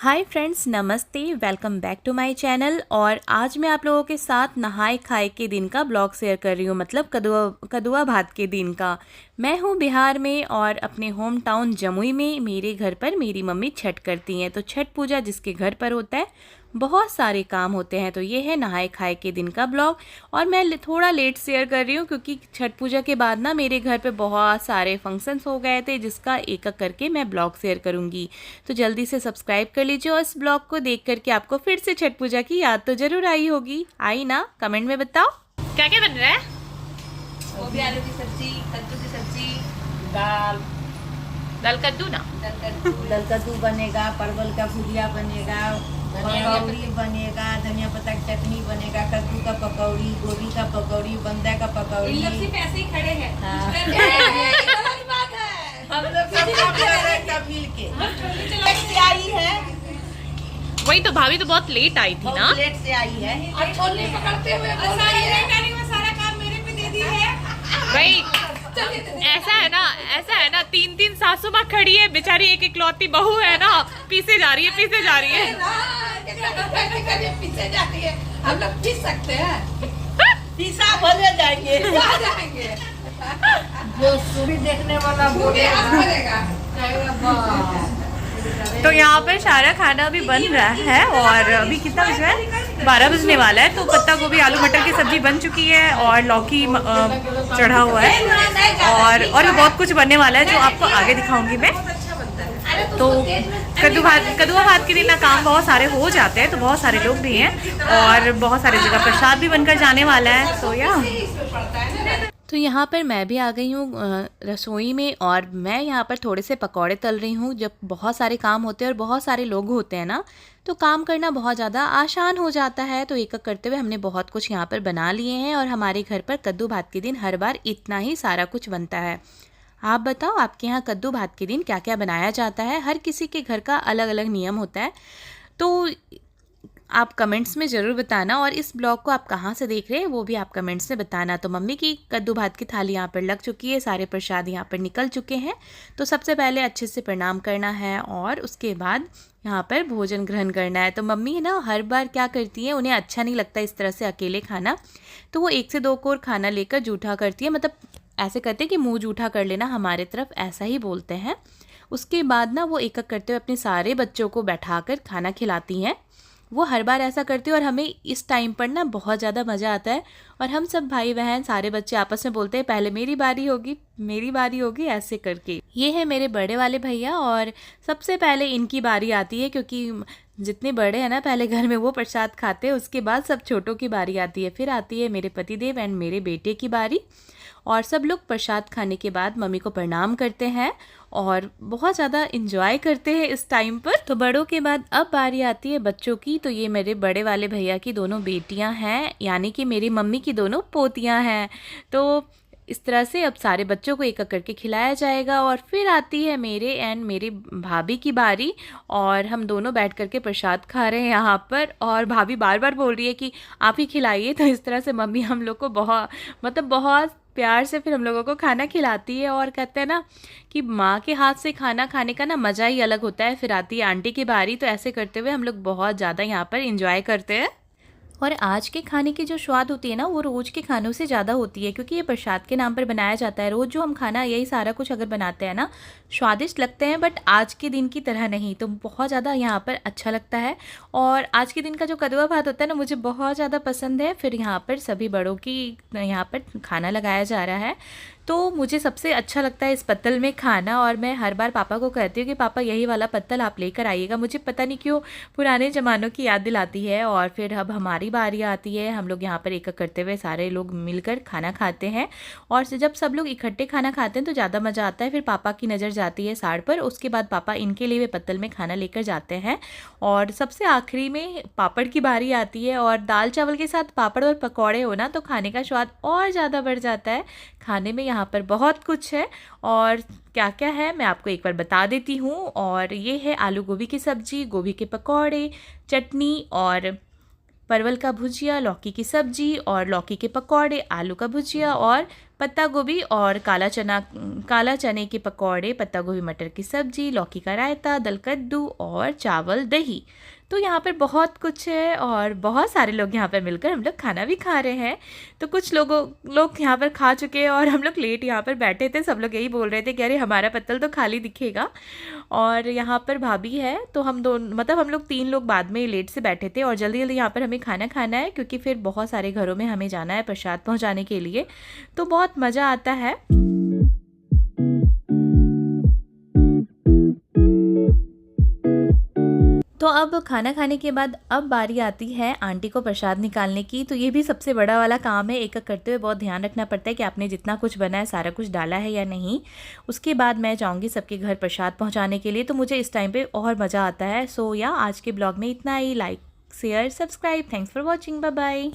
हाय friends, नमस्ते। Welcome back to my channel. और आज मैं आप लोगों के साथ नहाए खाए के दिन का ब्लॉग शेयर कर रही हूँ, मतलब कदुआ भात के दिन का। मैं हूँ बिहार में और अपने होम टाउन जमुई में मेरे घर पर मेरी मम्मी छठ करती हैं। तो छठ पूजा जिसके घर पर होता है, बहुत सारे काम होते हैं। तो ये है नहाए खाए के दिन का ब्लॉग। और मैं थोड़ा लेट शेयर कर रही हूँ क्योंकि छठ पूजा के बाद ना मेरे घर पे बहुत सारे फंक्शंस हो गए थे, जिसका एक एक करके मैं ब्लॉग शेयर करूँगी। तो जल्दी से सब्सक्राइब कर लीजिए और इस ब्लॉग को देख करके आपको फिर से छठ पूजा की याद तो जरूर आई होगी। आई ना? कमेंट में बताओ क्या क्या बन रहा है। गोभी आलू की सब्जी, कद्दू की सब्जी, दाल दाल कद्दू ना, दाल कद्दू बनेगा, परवल का भुजिया बनेगा, पकौड़ी बनेगा, धनिया पत्ता की चटनी बनेगा, कद्दू का पकौड़ी, गोभी का पकौड़ी, बंदा का पकौड़ी। इन लोग सिर्फ ऐसे ही खड़े हैं। हाँ। गलत बात है। हम लोग सब मिल के से आई है। वही तो भाभी तो बहुत लेट आई थी ना। बहुत लेट से आई है। और छोलनी पकड़ते हुए बोल रही है, सारा काम मेरे पे दे दी है। भाई ऐसा है ना 3-3 सासू माँ खड़ी है, बेचारी एक इकलौती बहू है ना, पीछे जा रही है। पीछे जाती है। हम लोग पीस सकते हैं। पीसा भले जाएंगे। कहाँ जाएंगे? जो सूरी देखने वाला पूरे हाथ भरेगा। तो यहाँ पर सारा खाना अभी बन रहा है और अभी कितना बज रहा है? 12 बजने वाला है। तो पत्ता गोभी आलू मटर की सब्जी बन चुकी है और लौकी चढ़ा हुआ है और भी बहुत कुछ बनने वाला है जो आपको आगे दिखाऊंगी मैं। तो कदुआ भात के दिन ना काम बहुत सारे हो जाते हैं, तो बहुत सारे लोग भी हैं और बहुत सारी जगह प्रसाद भी बनकर जाने वाला है। तो यहाँ पर मैं भी आ गई हूँ रसोई में और मैं यहाँ पर थोड़े से पकौड़े तल रही हूँ। जब बहुत सारे काम होते हैं और बहुत सारे लोग होते हैं ना, तो काम करना बहुत ज़्यादा आसान हो जाता है। तो एक एक करते हुए हमने बहुत कुछ यहाँ पर बना लिए हैं और हमारे घर पर कद्दू भात के दिन हर बार इतना ही सारा कुछ बनता है। आप बताओ आपके यहाँ कद्दू भात के दिन क्या क्या बनाया जाता है? हर किसी के घर का अलग अलग नियम होता है, तो आप कमेंट्स में ज़रूर बताना। और इस ब्लॉग को आप कहाँ से देख रहे हैं वो भी आप कमेंट्स में बताना। तो मम्मी की कद्दू भात की थाली यहाँ पर लग चुकी है, सारे प्रसाद यहाँ पर निकल चुके हैं। तो सबसे पहले अच्छे से प्रणाम करना है और उसके बाद यहाँ पर भोजन ग्रहण करना है। तो मम्मी ना हर बार क्या करती हैं, उन्हें अच्छा नहीं लगता इस तरह से अकेले खाना, तो वो 1 से 2 कोर खाना लेकर जूठा करती है। मतलब ऐसे करते हैं कि मुँह जूठा कर लेना, हमारे तरफ ऐसा ही बोलते हैं। उसके बाद ना वो एक एक करते हुए अपने सारे बच्चों को बैठाकर खाना खिलाती हैं। वो हर बार ऐसा करती है और हमें इस टाइम पर ना बहुत ज़्यादा मज़ा आता है। और हम सब भाई बहन सारे बच्चे आपस में बोलते हैं पहले मेरी बारी होगी, ऐसे करके। ये है मेरे बड़े वाले भैया और सबसे पहले इनकी बारी आती है, क्योंकि जितने बड़े हैं ना पहले घर में वो प्रसाद खाते हैं, उसके बाद सब छोटों की बारी आती है। फिर आती है मेरे पतिदेव एंड मेरे बेटे की बारी। और सब लोग प्रसाद खाने के बाद मम्मी को प्रणाम करते हैं और बहुत ज़्यादा इंजॉय करते हैं इस टाइम पर। तो बड़ों के बाद अब बारी आती है बच्चों की। तो ये मेरे बड़े वाले भैया की दोनों बेटियां हैं, यानी कि मेरी मम्मी की दोनों पोतियां हैं। तो इस तरह से अब सारे बच्चों को एक एक करके खिलाया जाएगा और फिर आती है मेरे एंड मेरी भाभी की बारी और हम दोनों बैठ करके प्रसाद खा रहे हैं यहाँ पर। और भाभी बार बार बोल रही है कि आप ही खिलाइए। तो इस तरह से मम्मी हम लोग को बहुत प्यार से फिर हम लोगों को खाना खिलाती है। और कहते हैं ना कि माँ के हाथ से खाना खाने का ना मज़ा ही अलग होता है। फिर आती है आंटी की बारी, तो ऐसे करते हुए हम लोग बहुत ज़्यादा यहाँ पर इंजॉय करते हैं। और आज के खाने की जो स्वाद होती है ना, वो रोज़ के खानों से ज़्यादा होती है, क्योंकि ये प्रसाद के नाम पर बनाया जाता है। रोज़ जो हम खाना यही सारा कुछ अगर बनाते हैं ना, स्वादिष्ट लगते हैं, बट आज के दिन की तरह नहीं। तो बहुत ज़्यादा यहाँ पर अच्छा लगता है। और आज के दिन का जो कदुआ भात होता है ना, मुझे बहुत ज़्यादा पसंद है। फिर यहाँ पर सभी बड़ों की यहाँ पर खाना लगाया जा रहा है। तो मुझे सबसे अच्छा लगता है इस पत्तल में खाना। और मैं हर बार पापा को कहती हूँ कि पापा यही वाला पत्तल आप लेकर आइएगा। मुझे पता नहीं क्यों पुराने ज़मानों की याद दिलाती है। और फिर अब हमारी बारी आती है, हम लोग यहाँ पर एक एक करते हुए सारे लोग मिलकर खाना खाते हैं। और जब सब लोग इकट्ठे खाना खाते हैं तो ज़्यादा मज़ा आता है। फिर पापा की नज़र जाती है साड़ पर, उसके बाद पापा इनके लिए पत्तल में खाना लेकर जाते हैं। और सबसे आखिरी में पापड़ की बारी आती है। और दाल चावल के साथ पापड़ और पकौड़े हो ना, तो खाने का स्वाद और ज़्यादा बढ़ जाता है। खाने में यहाँ पर बहुत कुछ है और क्या क्या है मैं आपको एक बार बता देती हूँ। और ये है आलू गोभी की सब्ज़ी, गोभी के पकौड़े, चटनी और परवल का भुजिया, लौकी की सब्ज़ी और लौकी के पकौड़े, आलू का भुजिया और पत्ता गोभी और काला चने के पकौड़े, पत्ता गोभी मटर की सब्जी, लौकी का रायता, दल कद्दू और चावल दही। तो यहाँ पर बहुत कुछ है और बहुत सारे लोग यहाँ पर मिलकर हम लोग खाना भी खा रहे हैं। तो कुछ लोग यहाँ पर खा चुके हैं और हम लोग लेट यहाँ पर बैठे थे। सब लोग यही बोल रहे थे कि अरे हमारा पत्तल तो खाली दिखेगा। और यहाँ पर भाभी है, तो हम लोग 3 लोग बाद में लेट से बैठे थे और जल्दी जल्दी यहाँ पर हमें खाना खाना है, क्योंकि फिर बहुत सारे घरों में हमें जाना है प्रसाद पहुँचाने के लिए। तो बहुत मज़ा आता है। तो अब खाना खाने के बाद अब बारी आती है आंटी को प्रसाद निकालने की। तो ये भी सबसे बड़ा वाला काम है। एक करते हुए बहुत ध्यान रखना पड़ता है कि आपने जितना कुछ बनाया सारा कुछ डाला है या नहीं। उसके बाद मैं जाऊंगी सबके घर प्रसाद पहुंचाने के लिए। तो मुझे इस टाइम पे और मज़ा आता है। सो या आज के ब्लॉग में इतना ही। Like, share, subscribe. Thanks for watching. Bye bye.